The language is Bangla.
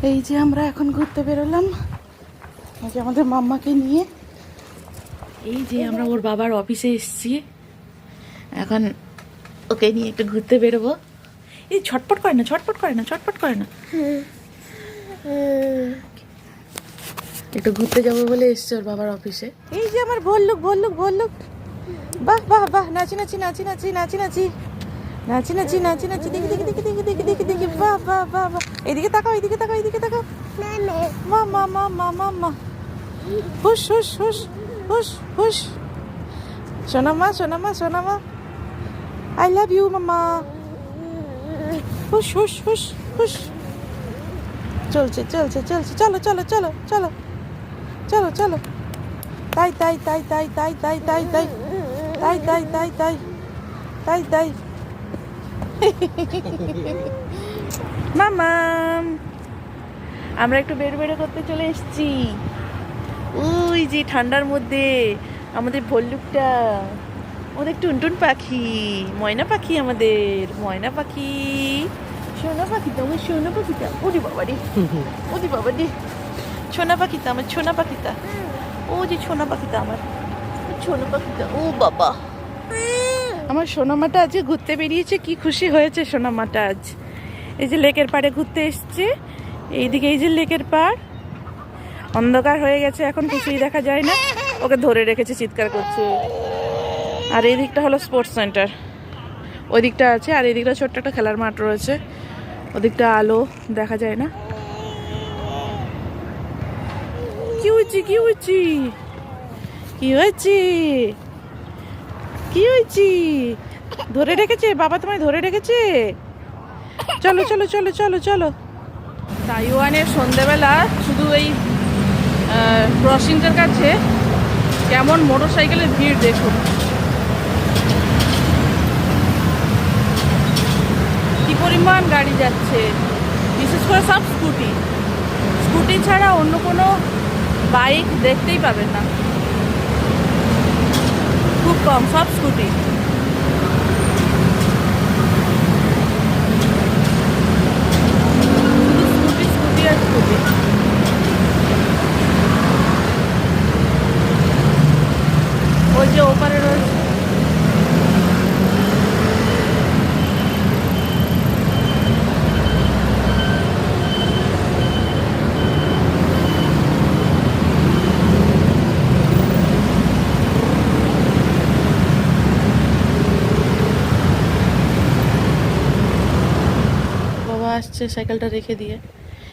এই যে আমরা এখন ঘুরতে বেরোলাম, এই যে আমাদের মাম্মাকে নিয়ে। এই যে আমরা ওর বাবার অফিসে এসেছি, এখন ওকে নিয়ে একটু ঘুরতে বেরোবো। এই ছটপট করে না, ছটপট করে না, ছটপট করে না। একটু ঘুরতে যাবো বলে এসছে ওর বাবার অফিসে। এই যে আমার ভল্লুক, ভল্লুক, ভল্লুক। বাহ বাহ বাহ, নাচি নাচি নাচি নাচি নাচি নাচি নাচি নাচি নাচি নাচি, দেখি দেখি দেখি দেখি দেখি দেখি দেখি, বাহ বাহ বাহ বাহ। এদিকে তাকাও, এদিকে তাকাও, এদিকে তাকাও। মা মা মা মা মা মা, হুস হুস হুস হুস হুস। সোনা মা, সোনা মা, সোনা মা, আই লাভ ইউ মামা। হুস হুস হুস হুস। চলছে চলছে চলছে, চলো চলো চলো চলো চলো চলো। তাই তাই তাই তাই তাই তাই তাই তাই তাই তাই তাই তাই তাই তাই। মামা, আমরা একটু বের বেরো করতে চলে এসেছি। ওই যে ঠান্ডার মধ্যে আমাদের ভল্লুকটা, আমাদের টুনটুন পাখি, ময়না পাখি, আমাদের ময়না পাখি, সোনা পাখিটা, আমার সোনা পাখিটা। ওরে বাবা রে, ওরে বাবা রে, সোনা পাখিটা, আমার সোনা পাখিটা। ও যে সোনা পাখিটা, আমার সোনা পাখিটা। ও বাবা, আমার সোনামাটা আজকে ঘুরতে বেরিয়েছে, কি খুশি হয়েছে সোনামাটা আজ। এই যে লেকের পাড়ে ঘুরতে এসছে, এইদিকে এই যে লেকের পাড়, অন্ধকার হয়ে গেছে, এখন কিছুই দেখা যায় না। ওকে ধরে রেখেছে, চিৎকার করছে। আর এই দিকটা হলো স্পোর্টস সেন্টার, ওই দিকটা আছে। আর এই দিকটা ছোট্ট একটা খেলার মাঠ রয়েছে, ওদিকটা আলো দেখা যায় না। কি হয়েছে, কি হয়েছে, কি হয়েছে, কি হয়েছে? ধরে রেখেছে বাবা, তোমায় ধরে রেখেছে। চলো চলো চলো চলো চলো। তাইওয়ানের সন্ধ্যেবেলা শুধু এই ক্রসিংটার কাছে কেমন মোটর সাইকেলের ভিড় দেখুন, কি পরিমাণ গাড়ি যাচ্ছে। বিশেষ করে সব স্কুটি, স্কুটি ছাড়া অন্য কোনো বাইক দেখতেই পাবেন না, খুব কম, সব স্কুটি। স্কুটি স্কুটি আর স্কুটি। ওই যে ওপারে রয়েছে, বাবা আসছে সাইকেলটা রেখে দিয়ে।